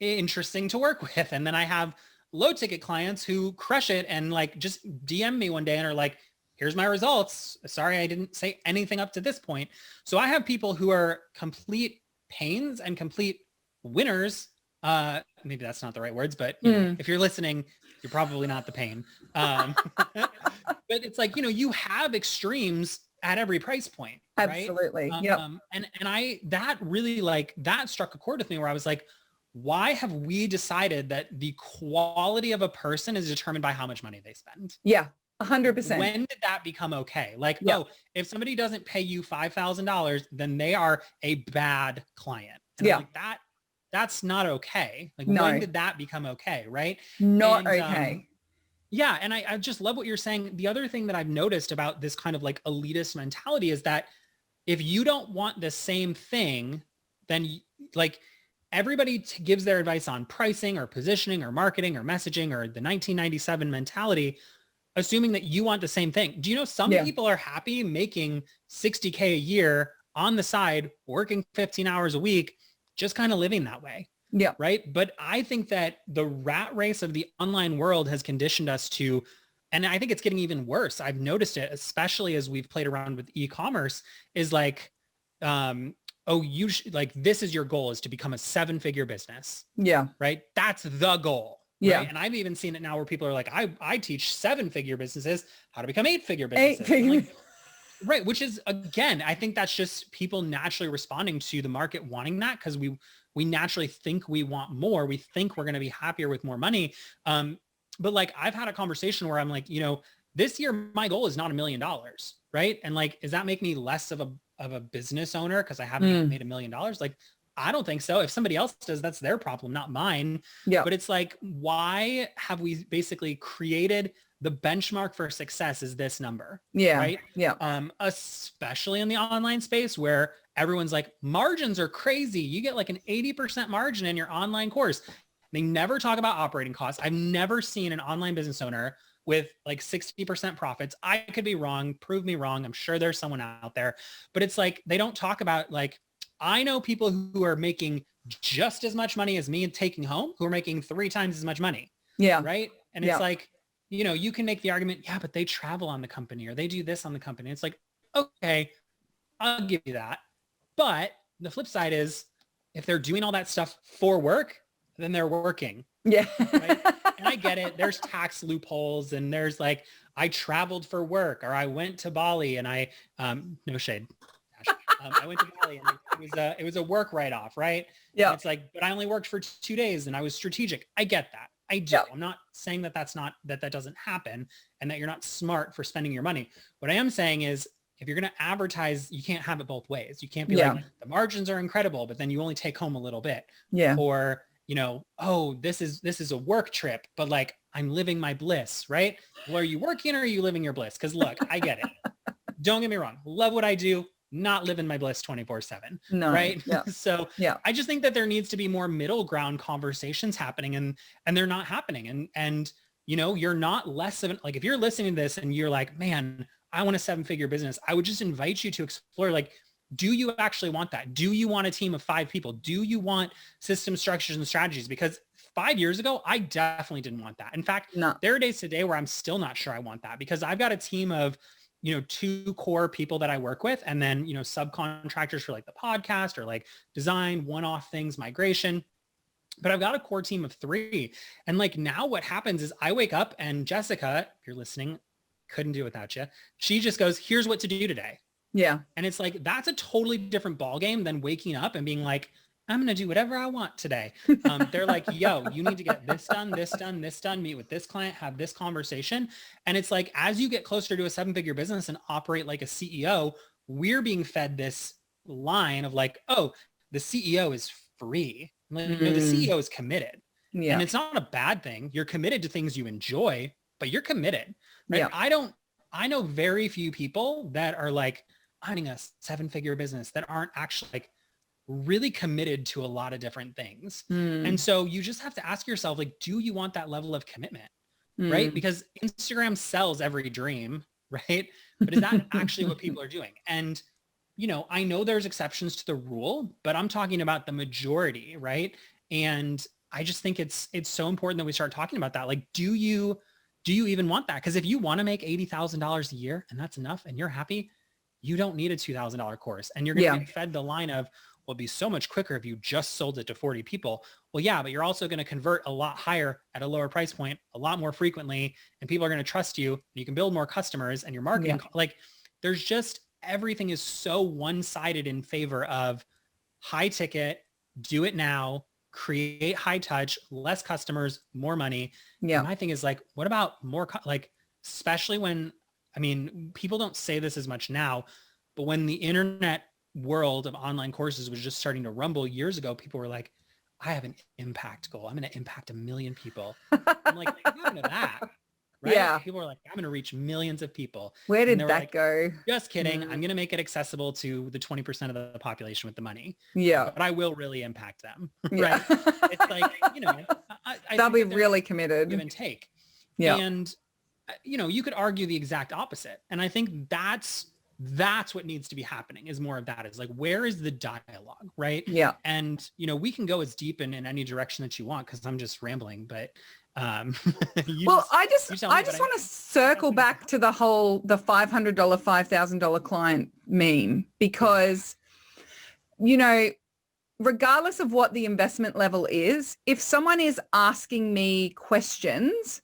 interesting to work with. And then I have low ticket clients who crush it and, like, just DM me one day and are like, here's my results. Sorry, I didn't say anything up to this point. So I have people who are complete pains and complete winners. Maybe that's not the right words, but you know, if you're listening, you're probably not the pain. But it's like, you know, you have extremes at every price point. Right? Absolutely. Yeah. And that really, like, that struck a chord with me where I was like, why have we decided that the quality of a person is determined by how much money they spend? Yeah. 100%. When did that become okay? Like, Yeah. oh, if somebody doesn't pay you $5,000, then they are a bad client. And Yeah. I'm like, that's not okay. Like, No. when did that become okay? Right. Not And, okay. yeah. And I just love what you're saying. The other thing that I've noticed about this kind of like elitist mentality is that if you don't want the same thing, then like everybody gives their advice on pricing or positioning or marketing or messaging or the 1997 mentality, assuming that you want the same thing. Do you know some Yeah. people are happy making 60K a year on the side, working 15 hours a week, just kind of living that way? Yeah. Right. But I think that the rat race of the online world has conditioned us to, and I think it's getting even worse. I've noticed it, especially as we've played around with e-commerce, is like, oh, you like, this is your goal, is to become a 7-figure business. Yeah. Right. That's the goal. Yeah. Right? And I've even seen it now where people are like, I teach 7-figure businesses how to become 8-figure businesses. 8-figure. Like, right. Which is, again, I think that's just people naturally responding to the market wanting that, because we naturally think we want more. We think we're going to be happier with more money. But like, I've had a conversation where I'm like, this year, my goal is not $1 million. Right. And like, does that make me less of a business owner because I haven't made $1 million? Like, I don't think so. If somebody else does, that's their problem, not mine. Yeah. But it's like, why have we basically created the benchmark for success is this number? Yeah. Right. Yeah. Especially in the online space where everyone's like, margins are crazy. You get like an 80% margin in your online course. They never talk about operating costs. I've never seen an online business owner with like 60% profits. I could be wrong. Prove me wrong. I'm sure there's someone out there, but it's like, they don't talk about like, I know people who are making just as much money as me and taking home, who are making 3 times as much money. Yeah. Right. And it's like, you can make the argument, yeah, but they travel on the company or they do this on the company. It's like, okay, I'll give you that. But the flip side is if they're doing all that stuff for work, then they're working. Yeah. Right? And I get it. There's tax loopholes and there's like, I traveled for work or I went to Bali and I, no shade. I went to Bali and it was a work write-off, right? Yeah. And it's like, but I only worked for 2 days and I was strategic. I get that. I do. Yeah. I'm not saying that that doesn't happen and that you're not smart for spending your money. What I am saying is if you're going to advertise, you can't have it both ways. You can't be like, the margins are incredible, but then you only take home a little bit. Yeah. Or, oh, this is a work trip, but like I'm living my bliss, right? Well, are you working or are you living your bliss? Because look, I get it. Don't get me wrong. Love what I do. Not living my bliss 24/7. No. Right. Yeah. So yeah. I just think that there needs to be more middle ground conversations happening and they're not happening. And, you're not less of an, like, if you're listening to this and you're like, man, I want a 7-figure business, I would just invite you to explore, like, do you actually want that? Do you want a team of 5 people? Do you want system structures and strategies? Because 5 years ago, I definitely didn't want that. In fact, there are days today where I'm still not sure I want that because I've got a team of 2 core people that I work with and then, subcontractors for like the podcast or like design, one-off things, migration. But I've got a core team of 3. And like now what happens is I wake up and Jessica, if you're listening, couldn't do it without you. She just goes, here's what to do today. Yeah. And it's like, that's a totally different ballgame than waking up and being like, I'm going to do whatever I want today. They're like, yo, you need to get this done, this done, this done, meet with this client, have this conversation. And it's like, as you get closer to a 7-figure business and operate like a CEO, we're being fed this line of like, oh, the CEO is free. Like, the CEO is committed. Yeah. And it's not a bad thing. You're committed to things you enjoy, but you're committed. Right? Yeah. I know very few people that are like owning a 7-figure business that aren't actually like really committed to a lot of different things. And so you just have to ask yourself, like, do you want that level of commitment? Right? Because Instagram sells every dream, right? But is that actually what people are doing? And, I know there's exceptions to the rule, but I'm talking about the majority, right? And I just think it's so important that we start talking about that. Like, do you even want that? Because if you want to make $80,000 a year and that's enough and you're happy, you don't need a $2,000 course. And you're going to get fed the line of, well, it'd be so much quicker if you just sold it to 40 people. Well, yeah, but you're also going to convert a lot higher at a lower price point, a lot more frequently, and people are going to trust you. You can build more customers and your marketing. Like, there's just, everything is so one-sided in favor of high ticket, do it now, create high touch, less customers, more money. Yeah. And my thing is like, what about more, like, especially when, I mean, people don't say this as much now, but when the internet world of online courses was just starting to rumble years ago, people were like, I have an impact goal. I'm going to impact 1 million people. I'm like, what happened to that? Right? Yeah. People were like, I'm going to reach millions of people. Where did that go? Just kidding. I'm going to make it accessible to the 20% of the population with the money. Yeah. But I will really impact them. Yeah. Right? It's like, you know, they'll be really committed. Give and take. Yeah. And, you know, you could argue the exact opposite. And I think that's what needs to be happening, is more of that, is like, where is the dialogue, right? Yeah. And, you know, we can go as deep in any direction that you want, because I'm just rambling, but I just want to circle back to the $500, $5,000 client meme, because, you know, regardless of what the investment level is, if someone is asking me questions,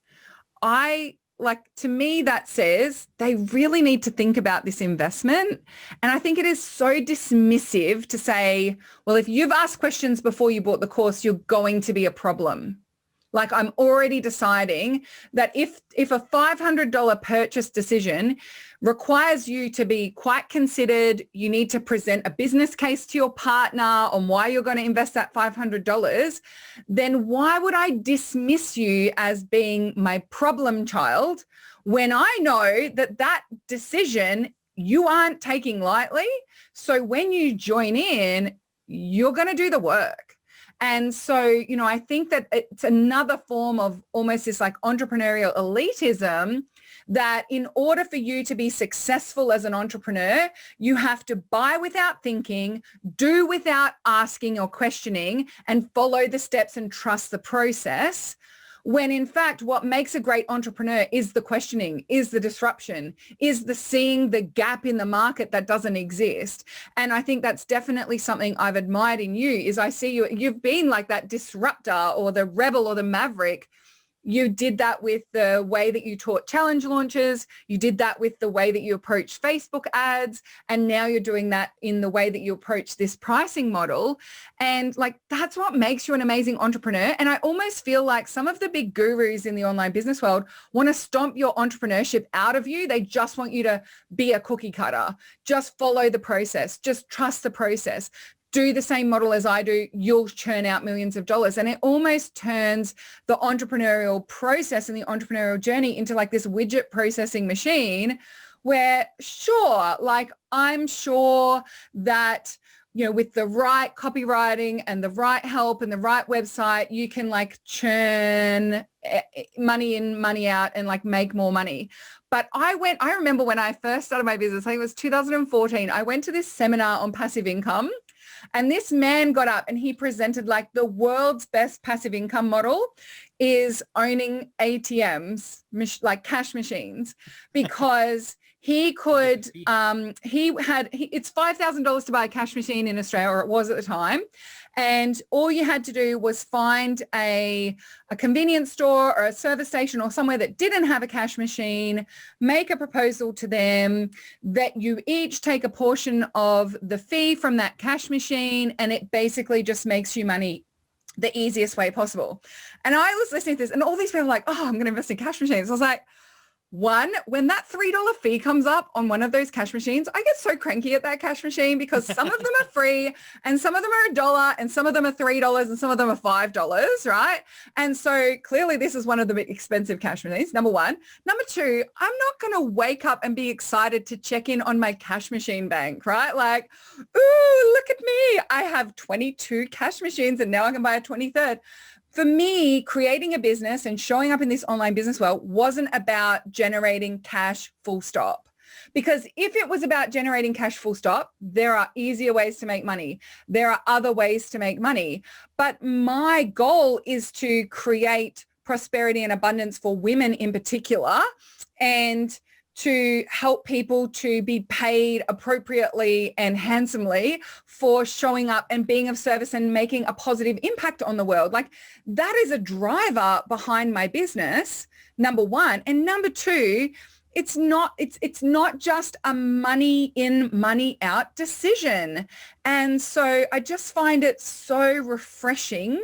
to me, that says they really need to think about this investment. And I think it is so dismissive to say, well, if you've asked questions before you bought the course, you're going to be a problem. Like, I'm already deciding that if a $500 purchase decision requires you to be quite considered, you need to present a business case to your partner on why you're going to invest that $500, then why would I dismiss you as being my problem child when I know that decision you aren't taking lightly? So when you join in, you're going to do the work. And so, you know, I think that it's another form of almost this like entrepreneurial elitism, that in order for you to be successful as an entrepreneur, you have to buy without thinking, do without asking or questioning, and follow the steps and trust the process. When in fact, what makes a great entrepreneur is the questioning, is the disruption, is the seeing the gap in the market that doesn't exist. And I think that's definitely something I've admired in you, is I see you've been like that disruptor or the rebel or the maverick. You did that with the way that you taught challenge launches. You did that with the way that you approach Facebook ads. And now you're doing that in the way that you approach this pricing model. And like, that's what makes you an amazing entrepreneur. And I almost feel like some of the big gurus in the online business world want to stomp your entrepreneurship out of you. They just want you to be a cookie cutter. Just follow the process. Just trust the process. Do the same model as I do, you'll churn out millions of dollars. And it almost turns the entrepreneurial process and the entrepreneurial journey into like this widget processing machine where, sure, like I'm sure that, you know, with the right copywriting and the right help and the right website, you can like churn money in, money out, and like make more money. But I remember when I first started my business, I think it was 2014, I went to this seminar on passive income. And this man got up and he presented like the world's best passive income model is owning ATMs, like cash machines, because he could, it's $5,000 to buy a cash machine in Australia, or it was at the time. And all you had to do was find a convenience store or a service station or somewhere that didn't have a cash machine, make a proposal to them that you each take a portion of the fee from that cash machine, and it basically just makes you money the easiest way possible. And I was listening to this and all these people were like, oh, I'm going to invest in cash machines. I was like, one, when that $3 fee comes up on one of those cash machines, I get so cranky at that cash machine because some of them are free and some of them are $1 and some of them are $3 and some of them are $5, right? And so clearly this is one of the big expensive cash machines, number one. Number two, I'm not going to wake up and be excited to check in on my cash machine bank, right? Like, ooh, look at me. I have 22 cash machines and now I can buy a 23rd. For me, creating a business and showing up in this online business world wasn't about generating cash full stop. Because if it was about generating cash full stop, there are easier ways to make money. There are other ways to make money. But my goal is to create prosperity and abundance for women in particular, and to help people to be paid appropriately and handsomely for showing up and being of service and making a positive impact on the world. Like, that is a driver behind my business, number one. And number two, it's not just a money in, money out decision. And so I just find it so refreshing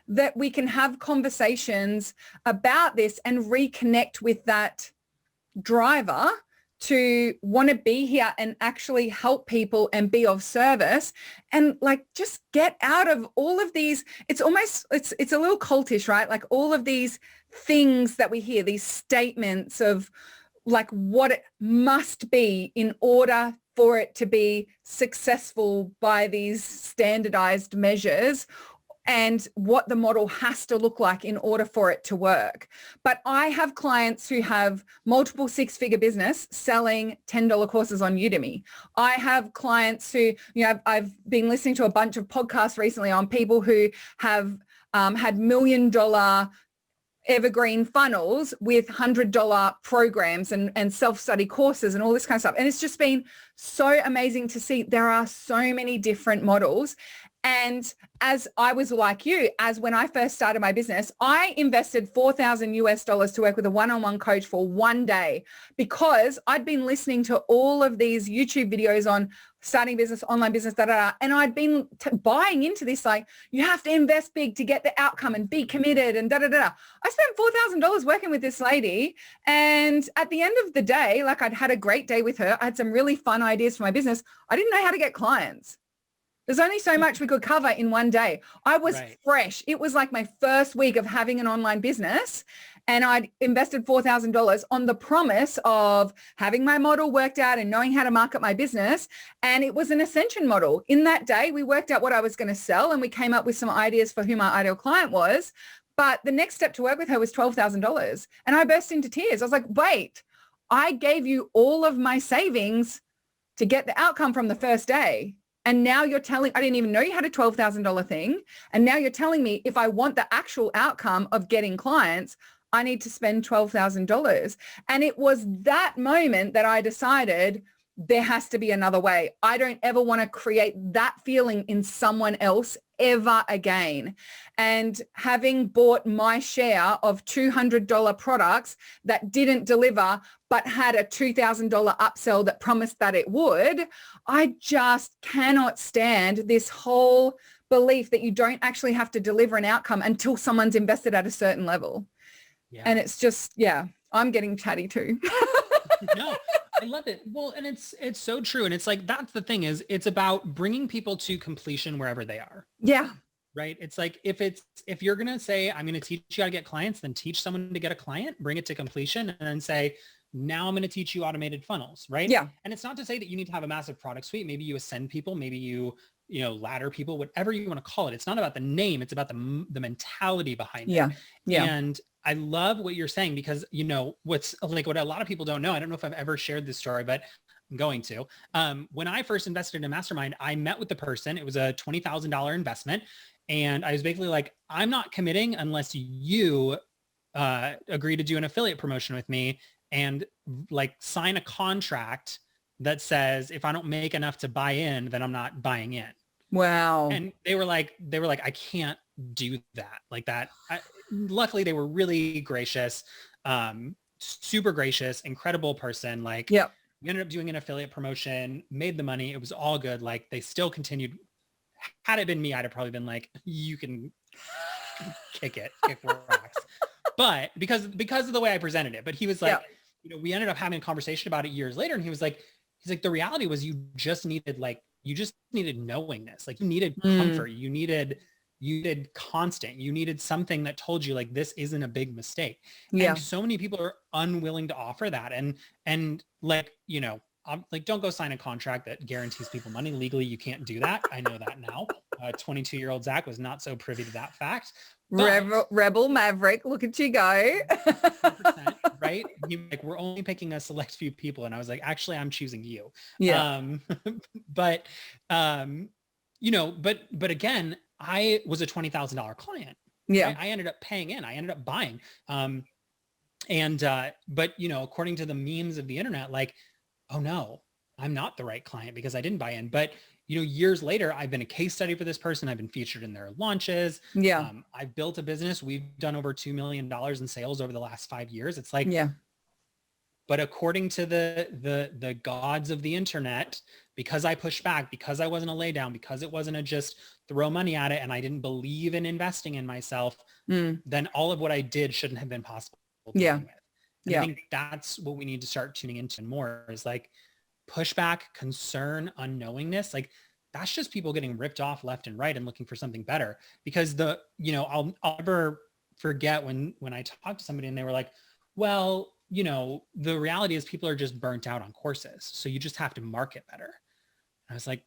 that we can have conversations about this and reconnect with that driver to want to be here and actually help people and be of service and like just get out of all of these. It's almost, it's a little cultish, right? Like all of these things that we hear, these statements of like what it must be in order for it to be successful by these standardized measures, and what the model has to look like in order for it to work. But I have clients who have multiple six-figure business selling $10 courses on Udemy. I have clients who, I've been listening to a bunch of podcasts recently on people who have had $1 million evergreen funnels with $100 programs and self-study courses and all this kind of stuff. And it's just been so amazing to see there are so many different models. And as I was like you, as when I first started my business, I invested $4,000 to work with a one-on-one coach for one day because I'd been listening to all of these YouTube videos on starting business, online business, and I'd been buying into this, like, you have to invest big to get the outcome and be committed and I spent $4,000 working with this lady. And at the end of the day, like I'd had a great day with her. I had some really fun ideas for my business. I didn't know how to get clients. There's only so much we could cover in one day. I was fresh. It was like my first week of having an online business, and I'd invested $4,000 on the promise of having my model worked out and knowing how to market my business. And it was an ascension model. In that day, we worked out what I was going to sell and we came up with some ideas for who my ideal client was. But the next step to work with her was $12,000. And I burst into tears. I was like, wait, I gave you all of my savings to get the outcome from the first day. And now you're telling, I didn't even know you had a $12,000 thing. And now you're telling me if I want the actual outcome of getting clients, I need to spend $12,000. And it was that moment that I decided there has to be another way. I don't ever want to create that feeling in someone else ever again. And having bought my share of $200 products that didn't deliver, but had a $2,000 upsell that promised that it would, I just cannot stand this whole belief that you don't actually have to deliver an outcome until someone's invested at a certain level. Yeah. And it's just, I'm getting chatty too. No, I love it. Well, and it's so true. And it's like, that's the thing is it's about bringing people to completion wherever they are. Yeah. Right. It's like, if you're going to say, I'm going to teach you how to get clients, then teach someone to get a client, bring it to completion, and then say, now I'm going to teach you automated funnels. Right. Yeah. And it's not to say that you need to have a massive product suite. Maybe you ascend people, maybe you ladder people, whatever you want to call it. It's not about the name. It's about the mentality behind it. Yeah. And I love what you're saying because, what's like what a lot of people don't know. I don't know if I've ever shared this story, but I'm going to. When I first invested in a mastermind, I met with the person. It was a $20,000 investment. And I was basically like, I'm not committing unless you agree to do an affiliate promotion with me and like sign a contract that says if I don't make enough to buy in, then I'm not buying in. Wow. And they were like, I can't do that like that. Luckily they were really gracious, super gracious, incredible person. Like, yeah, we ended up doing an affiliate promotion, made the money. It was all good. Like they still continued. Had it been me, I'd have probably been like, you can kick rocks. But because of the way I presented it, but he was like, we ended up having a conversation about it years later. And he's like, the reality was you just needed knowingness. Like you needed comfort. You needed constant, you needed something that told you like, this isn't a big mistake. Yeah. And so many people are unwilling to offer that. And like, like, don't go sign a contract that guarantees people money. Legally, you can't do that. I know that now. 22-year-old Zach was not so privy to that fact. Rebel Maverick, look at you go. 100%, right? Like, we're only picking a select few people. And I was like, actually, I'm choosing you. Yeah. But again, I was a $20,000 client. Yeah. Right? I ended up paying in. I ended up buying. But according to the memes of the internet, like, oh no, I'm not the right client because I didn't buy in. But, years later, I've been a case study for this person. I've been featured in their launches. Yeah. I've built a business. We've done over $2 million in sales over the last 5 years. It's like, but according to the gods of the internet, because I pushed back, because I wasn't a lay down, because it wasn't a just throw money at it, and I didn't believe in investing in myself, then all of what I did shouldn't have been possible. Yeah. And I think that's what we need to start tuning into more, is like pushback, concern, unknowingness. Like that's just people getting ripped off left and right and looking for something better. Because I'll never forget when I talked to somebody and they were like, well, the reality is people are just burnt out on courses. So you just have to market better. And I was like,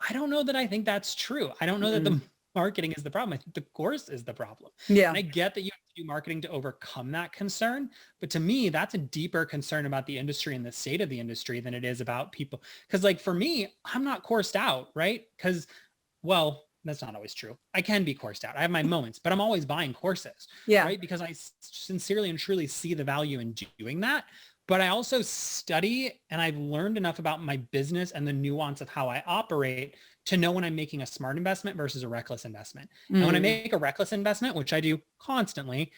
I don't know that I think that's true. I don't know that the marketing is the problem. I think the course is the problem. Yeah. And I get that you have to do marketing to overcome that concern. But to me, that's a deeper concern about the industry and the state of the industry than it is about people. Because like for me, I'm not coursed out, right? Because, well, that's not always true. I can be coursed out. I have my moments, but I'm always buying courses, right? Because I sincerely and truly see the value in doing that. But I also study and I've learned enough about my business and the nuance of how I operate to know when I'm making a smart investment versus a reckless investment. And when I make a reckless investment, which I do constantly,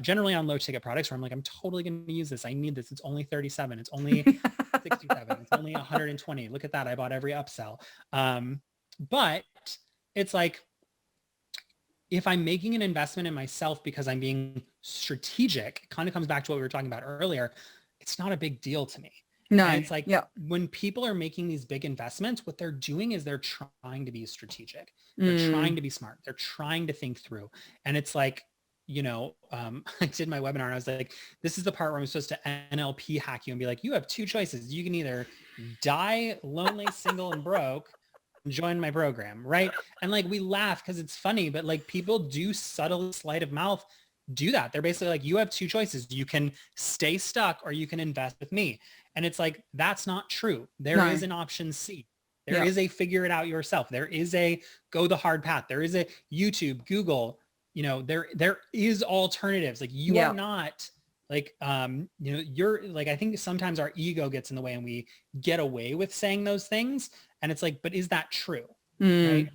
generally on low ticket products where I'm like, I'm totally going to use this. I need this. It's only 37. It's only 67. It's only 120. Look at that. I bought every upsell. But it's like, if I'm making an investment in myself because I'm being strategic, it kind of comes back to what we were talking about earlier. It's not a big deal to me. No. And it's like when people are making these big investments, what they're doing is they're trying to be strategic. They're trying to be smart. They're trying to think through. And it's like, I did my webinar and I was like, this is the part where I'm supposed to NLP hack you and be like, you have two choices. You can either die lonely, single, and broke, join my program, right? And like we laugh because it's funny, but like people do subtle sleight of mouth do that. They're basically like, you have two choices. You can stay stuck or you can invest with me. And it's like, that's not true. There is an option C. There is a figure it out yourself. There is a go the hard path. There is a YouTube, Google, there is alternatives. Like you are not like, you're like, I think sometimes our ego gets in the way and we get away with saying those things. And it's like, but is that true? Right?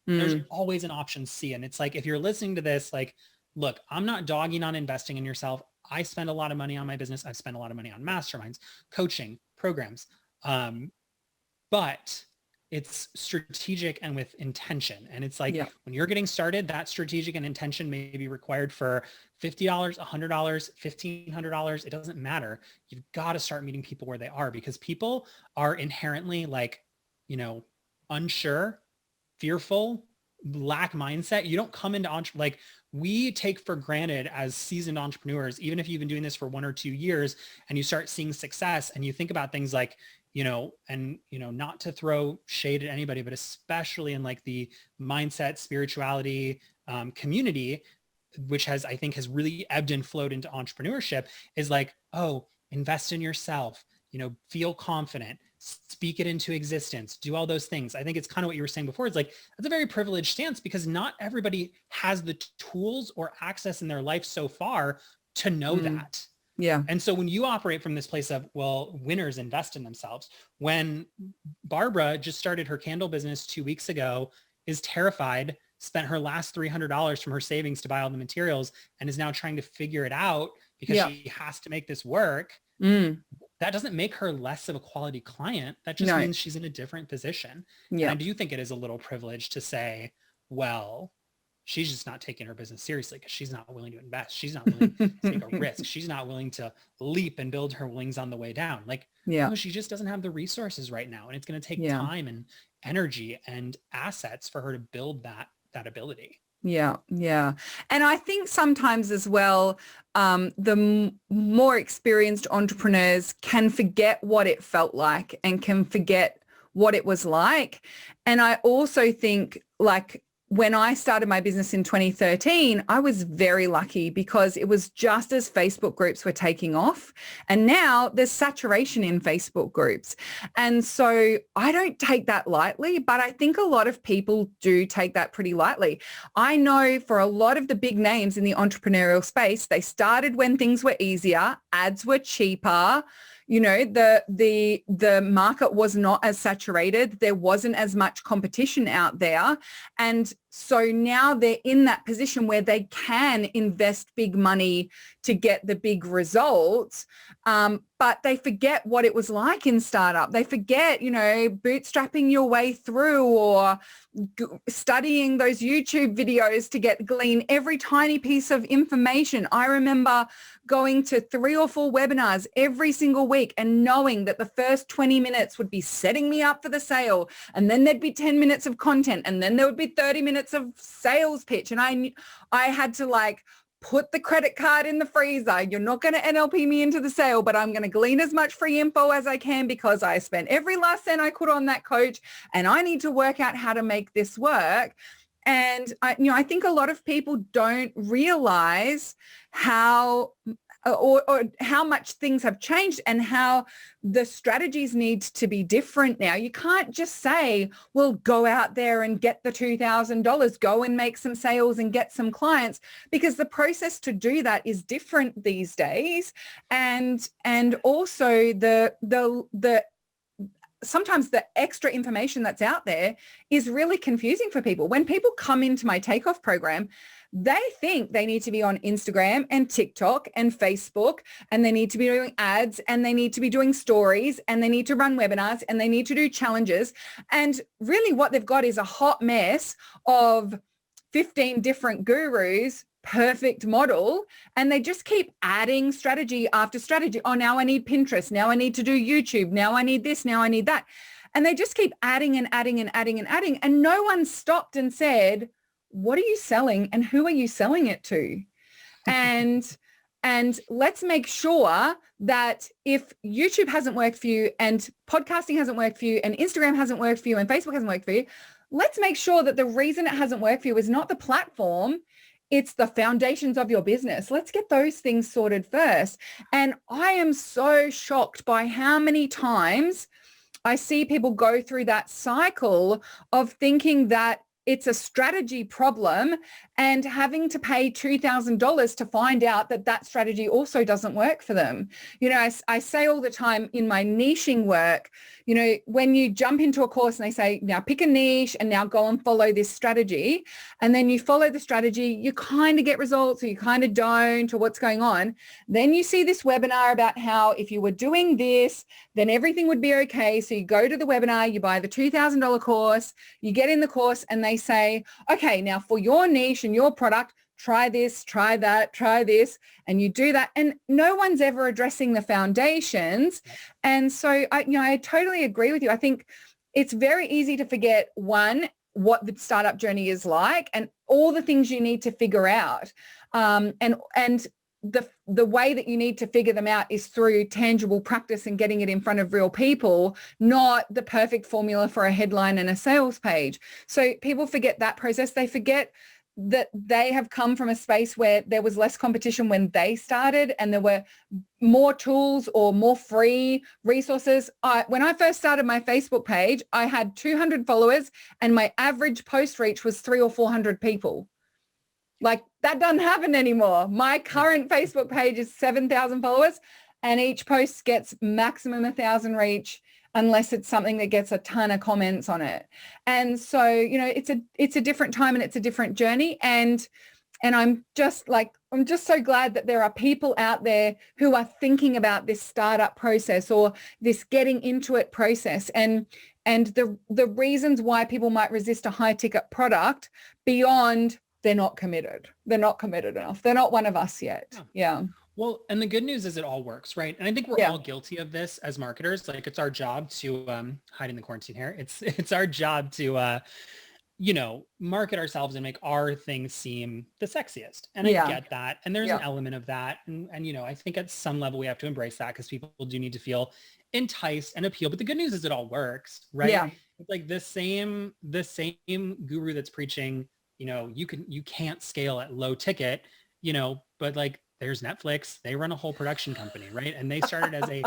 There's always an option C. And it's like, if you're listening to this, like, look, I'm not dogging on investing in yourself. I spend a lot of money on my business. I've spent a lot of money on masterminds, coaching, programs. But it's strategic and with intention. And it's like when you're getting started, that strategic and intention may be required for $50, $100, $1,500. It doesn't matter. You've got to start meeting people where they are, because people are inherently like, unsure, fearful, lack mindset. You don't come into like we take for granted as seasoned entrepreneurs, even if you've been doing this for 1 or 2 years and you start seeing success and you think about things like, not to throw shade at anybody, but especially in like the mindset, spirituality, community, which I think has really ebbed and flowed into entrepreneurship, is like, oh, invest in yourself, feel confident, speak it into existence, do all those things. I think it's kind of what you were saying before. It's like, that's a very privileged stance because not everybody has the tools or access in their life so far to know that. Yeah. And so when you operate from this place of, well, winners invest in themselves, when Barbara just started her candle business 2 weeks ago, is terrified, spent her last $300 from her savings to buy all the materials and is now trying to figure it out because she has to make this work. That doesn't make her less of a quality client. That just means she's in a different position. And I do think it is a little privilege to say, well, she's just not taking her business seriously because she's not willing to invest. She's not willing to take a risk. She's not willing to leap and build her wings on the way down. Like, no, she just doesn't have the resources right now. And it's going to take time and energy and assets for her to build that ability. Yeah. Yeah. And I think sometimes as well, the more experienced entrepreneurs can forget what it felt like and can forget what it was like. And I also think like when I started my business in 2013, I was very lucky because it was just as Facebook groups were taking off. And now there's saturation in Facebook groups. And so I don't take that lightly, but I think a lot of people do take that pretty lightly. I know for a lot of the big names in the entrepreneurial space, they started when things were easier, ads were cheaper. The market was not as saturated. There wasn't as much competition out there. And So now they're in that position where they can invest big money to get the big results. But they forget what it was like in startup. They forget, bootstrapping your way through or studying those YouTube videos to glean every tiny piece of information. I remember going to 3 or 4 webinars every single week and knowing that the first 20 minutes would be setting me up for the sale. And then there'd be 10 minutes of content. And then there would be 30 minutes of sales pitch. And I had to put the credit card in the freezer. You're not going to NLP me into the sale, but I'm going to glean as much free info as I can because I spent every last cent I could on that coach and I need to work out how to make this work. And I think a lot of people don't realize how or how much things have changed and how the strategies need to be different now. You can't just say, well, go out there and get the $2,000, go and make some sales and get some clients, because the process to do that is different these days. And also the sometimes the extra information that's out there is really confusing for people. When people come into my takeoff program, they think they need to be on Instagram and TikTok and Facebook, and they need to be doing ads, and they need to be doing stories, and they need to run webinars, and they need to do challenges. And really what they've got is a hot mess of 15 different gurus, perfect model, and they just keep adding strategy after strategy. Oh, now I need Pinterest. Now I need to do YouTube. Now I need this. Now I need that. And they just keep adding and adding and adding and adding. And no one stopped and said, what are you selling and who are you selling it to? And let's make sure that if YouTube hasn't worked for you and podcasting hasn't worked for you and Instagram hasn't worked for you and Facebook hasn't worked for you, let's make sure that the reason it hasn't worked for you is not the platform, it's the foundations of your business. Let's get those things sorted first. And I am so shocked by how many times I see people go through that cycle of thinking that it's a strategy problem and having to pay $2,000 to find out that that strategy also doesn't work for them. I say all the time in my niching work, when you jump into a course and they say, now pick a niche and now go and follow this strategy. And then you follow the strategy, you kind of get results or you kind of don't, or what's going on. Then you see this webinar about how if you were doing this, then everything would be okay. So you go to the webinar, you buy the $2,000 course, you get in the course and they say, okay, now for your niche and your product, try this, try that, try this, and you do that. And no one's ever addressing the foundations. And so I totally agree with you. I think it's very easy to forget, one, what the startup journey is like and all the things you need to figure out. And the way that you need to figure them out is through tangible practice and getting it in front of real people, not the perfect formula for a headline and a sales page. So people forget that process. They forget that they have come from a space where there was less competition when they started and there were more tools or more free resources. When I first started my Facebook page, I had 200 followers and my average post reach was 300 or 400 people. Like that doesn't happen anymore. My current Facebook page is 7,000 followers and each post gets maximum 1,000 reach unless it's something that gets a ton of comments on it. And so, it's a different time and it's a different journey. And I'm just so glad that there are people out there who are thinking about this startup process or this getting into it process and the reasons why people might resist a high ticket product beyond they're not committed. They're not committed enough. They're not one of us yet. Yeah. Well, and the good news is it all works, right? And I think we're all guilty of this as marketers. Like it's our job to hide in the quarantine here. It's our job to, market ourselves and make our things seem the sexiest. And I get that. And there's an element of that. And I think at some level we have to embrace that because people do need to feel enticed and appealed. But the good news is it all works, right? Yeah. It's like the same guru that's preaching, you can't scale at low ticket, but like there's Netflix, they run a whole production company, right? And they started as a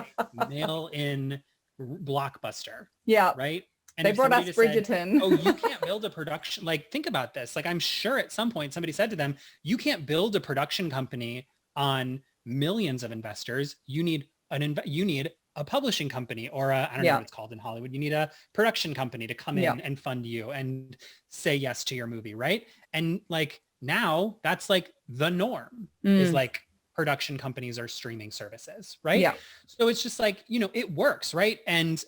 mail-in blockbuster. Yeah. Right. And they brought us Bridgerton. Said, oh, you can't build a production. Like, think about this. Like, I'm sure at some point somebody said to them, you can't build a production company on millions of investors. You need a publishing company or I don't know what it's called in Hollywood. You need a production company to come in and fund you and say yes to your movie, right? And like now that's like the norm is like production companies are streaming services, right? Yeah. So it's just like, you know, it works, right? And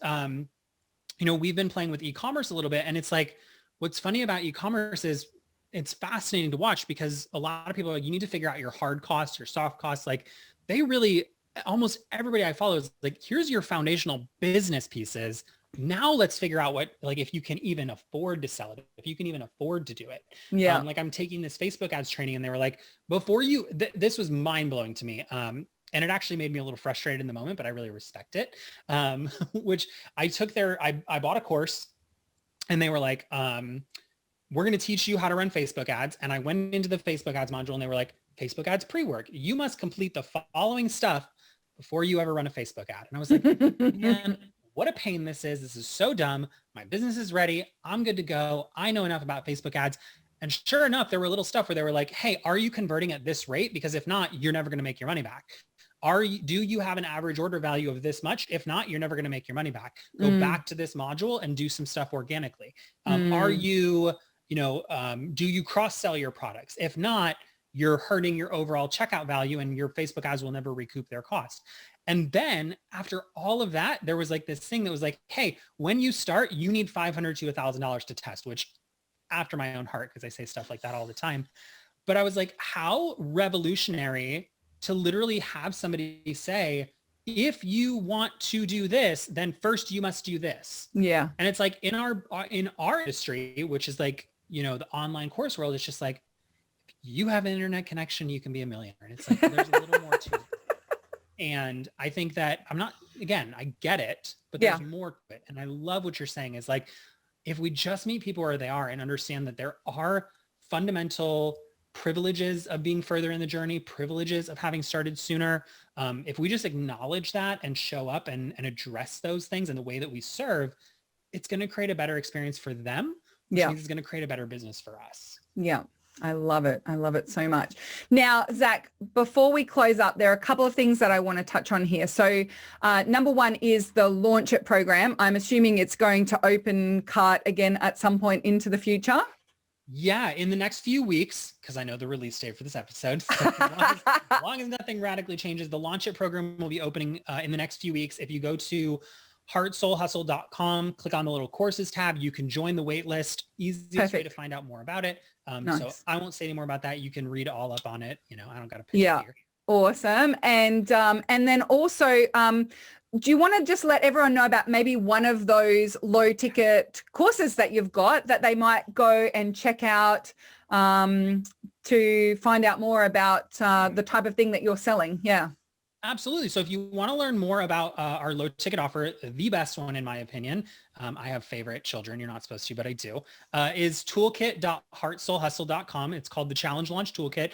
you know, we've been playing with e-commerce a little bit, and it's like, what's funny about e-commerce is it's fascinating to watch because a lot of people are like, you need to figure out your hard costs, your soft costs. Like they really, almost everybody I follow is like, here's your foundational business pieces. Now let's figure out what, like, if you can even afford to sell it, if you can even afford to do it. Yeah. Like I'm taking this Facebook ads training, and they were like, before you, this was mind blowing to me. And it actually made me a little frustrated in the moment, but I really respect it. Which I took I bought a course, and they were like, we're going to teach you how to run Facebook ads. And I went into the Facebook ads module, and they were like, Facebook ads pre-work. You must complete the following stuff before you ever run a Facebook ad. And I was like, man, what a pain this is. This is so dumb. My business is ready. I'm good to go. I know enough about Facebook ads. And sure enough, there were little stuff where they were like, hey, are you converting at this rate? Because if not, you're never going to make your money back. Do you have an average order value of this much? If not, you're never going to make your money back. Go back to this module and do some stuff organically. Are you, do you cross-sell your products? If not, you're hurting your overall checkout value, and your Facebook ads will never recoup their cost. And then after all of that, there was like this thing that was like, hey, when you start, you need $500 to $1,000 to test, which after my own heart, because I say stuff like that all the time. But I was like, how revolutionary to literally have somebody say, if you want to do this, then first you must do this. Yeah. And it's like in our industry, which is like, the online course world, it's just like, if you have an internet connection, you can be a millionaire. And it's like, there's a little more to it. And I think that I get it, but there's more to it. And I love what you're saying is like, if we just meet people where they are and understand that there are fundamental privileges of being further in the journey, privileges of having started sooner. If we just acknowledge that and show up and address those things in the way that we serve, it's going to create a better experience for them, which means it's going to create a better business for us. Yeah. I love it. I love it so much. Now, Zach, before we close up, there are a couple of things that I want to touch on here. So number one is the Launch It program. I'm assuming it's going to open cart again at some point into the future. Yeah, in the next few weeks, because I know the release date for this episode. So as long as nothing radically changes, the Launch It program will be opening in the next few weeks. If you go to heartsoulhustle.com, click on the little courses tab, you can join the wait list. Easiest way to find out more about it. Nice. So I won't say any more about that. You can read all up on it. I don't got to pitch it here. Awesome. And then also, do you want to just let everyone know about maybe one of those low ticket courses that you've got that they might go and check out to find out more about the type of thing that you're selling? Yeah. Absolutely. So if you want to learn more about our low ticket offer, the best one, in my opinion, I have favorite children. You're not supposed to, but I do, is toolkit.heartsoulhustle.com. It's called the Challenge Launch Toolkit.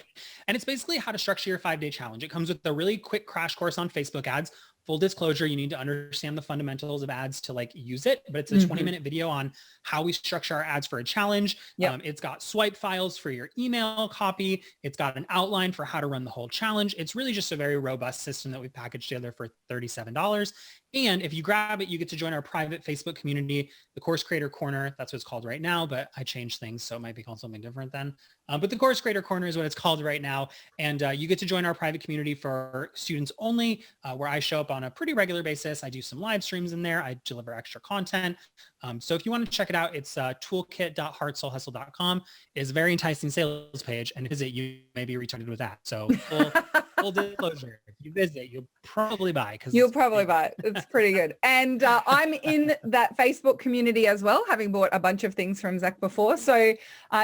And it's basically how to structure your 5-day challenge. It comes with a really quick crash course on Facebook ads. Full disclosure, you need to understand the fundamentals of ads to use it, but it's a 20-minute video on how we structure our ads for a challenge. Yep. It's got swipe files for your email copy. It's got an outline for how to run the whole challenge. It's really just a very robust system that we packaged together for $37. And if you grab it, you get to join our private Facebook community, the Course Creator Corner. That's what it's called right now, but I changed things, so it might be called something different then. But the Course Creator Corner is what it's called right now. And you get to join our private community for students only, where I show up on a pretty regular basis. I do some live streams in there. I deliver extra content. So if you want to check it out, it's toolkit.heartsoulhustle.com. It's a very enticing sales page, and visit, you may be retargeted with that. So full disclosure, if you visit, you'll probably buy. You'll probably buy. It's pretty good. And I'm in that Facebook community as well, having bought a bunch of things from Zach before. So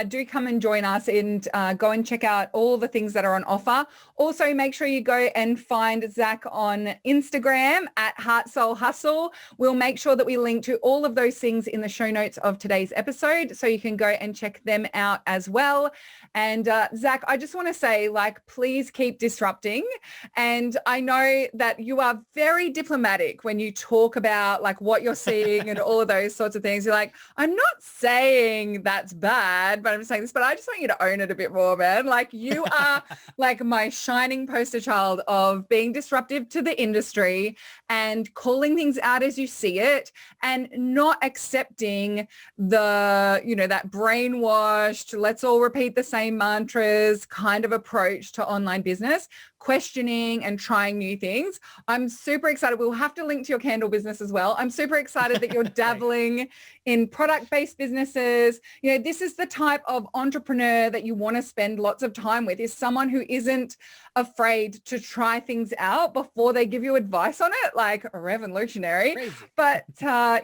do come and join us and go and check out all the things that are on offer. Also, make sure you go and find Zach on Instagram at Heart Soul Hustle. We'll make sure that we link to all of those things in the show notes of today's episode, so you can go and check them out as well. And Zach, I just want to say, please keep disrupting. And And I know that you are very diplomatic when you talk about like what you're seeing and all of those sorts of things. You're like, I'm not saying that's bad, but I'm saying this, but I just want you to own it a bit more, man. Like you are like my shining poster child of being disruptive to the industry and calling things out as you see it and not accepting the, you know, that brainwashed, let's all repeat the same mantras kind of approach to online business, questioning and trying new things. I'm super excited. We'll have to link to your candle business as well. I'm super excited that you're dabbling in product-based businesses. You know, this is the type of entrepreneur that you want to spend lots of time with, is someone who isn't afraid to try things out before they give you advice on it, like revolutionary. Crazy. But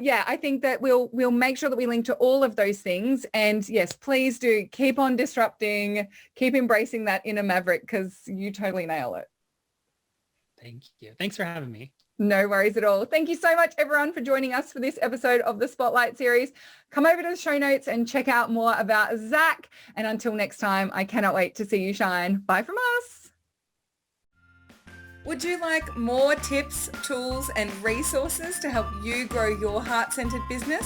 yeah, I think that we'll make sure that we link to all of those things. And yes, please do keep on disrupting, keep embracing that inner maverick, because you totally nail it. Thank you. Thanks for having me. No worries at all. Thank you so much, everyone, for joining us for this episode of the Spotlight series. Come over to the show notes and check out more about Zach. And until next time, I cannot wait to see you shine. Bye from us. Would you like more tips, tools, and resources to help you grow your heart-centered business?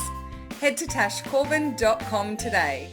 Head to tashcorbin.com today.